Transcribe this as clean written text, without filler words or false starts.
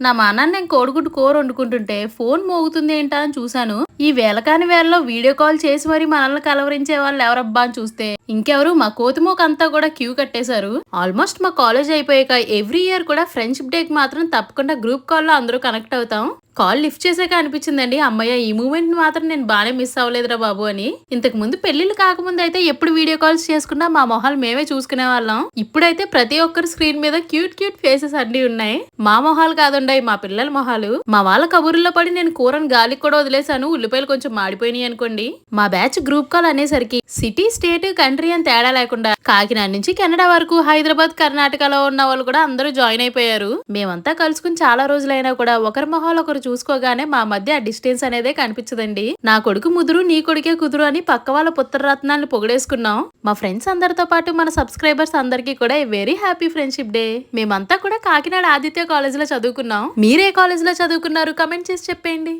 నా మానాన్న నేను కోడిగుడ్డు కూర వండుకుంటుంటే ఫోన్ మోగుతుంది ఏంటా అని చూశాను. ఈ వేళకాని వేళలో వీడియో కాల్ చేసి మరి మనల్ని కలవరించే వాళ్ళు ఎవరబ్బా అని చూస్తే ఇంకెవరు మా కోతిమోక అంతా కూడా క్యూ కట్టేశారు. ఆల్మోస్ట్ మా కాలేజ్ అయిపోయాక ఎవ్రీ ఇయర్ కూడా ఫ్రెండ్షిప్ డేకి మాత్రం తప్పకుండా గ్రూప్ కాల్ లో అందరూ కనెక్ట్ అవుతాం. కాల్ లిఫ్ట్ చేసాక అనిపించిందండి, అమ్మయ్య ఈ మూమెంట్ మాత్రం నేను బానే మిస్ అవ్వలేదురా బాబు అని. ఇంతకు ముందు పెళ్లిళ్ళు కాకముందు అయితే ఎప్పుడు వీడియో కాల్స్ చేసుకున్నా మా మొహాలు మేమే చూసుకునే వాళ్ళం. ఇప్పుడైతే ప్రతి ఒక్కరి స్క్రీన్ మీద క్యూట్ క్యూట్ ఫేసెస్ అన్ని ఉన్నాయి. మా మొహాలు కాదుండాయి, మా పిల్లల మొహాలు. మా వాళ్ళ కబుర్లో పడి నేను కూరను గాలికి కూడా వదిలేశాను, ఉల్లిపాయలు కొంచెం మాడిపోయినాయి అనుకోండి. మా బ్యాచ్ గ్రూప్ కాల్ అనేసరికి సిటీ స్టేట్ కంట్రీ అని తేడా లేకుండా కాకినాడ నుంచి కెనడా వరకు హైదరాబాద్ కర్ణాటకలో ఉన్న వాళ్ళు కూడా అందరూ జాయిన్ అయిపోయారు. మేమంతా కలుసుకుని చాలా రోజులైనా కూడా ఒకరి మొహాలు ఒకరు చూసుకోగానే మా మధ్య ఆ డిస్టెన్స్ అనేదే కనిపించదండి. నా కొడుకు ముదురు నీ కొడుకే కుదురు అని పక్క వాళ్ళ పుత్రరత్నాన్ని పొగిడేసుకున్నాం. మా ఫ్రెండ్స్ అందరితో పాటు మన సబ్స్క్రైబర్స్ అందరికీ కూడా వెరీ హ్యాపీ ఫ్రెండ్షిప్ డే. మేమంతా కూడా కాకినాడ ఆదిత్య కాలేజ్ లో చదువుకున్నాం. మీరే కాలేజ్ లో చదువుకున్నారు? కమెంట్ చేసి చెప్పండి.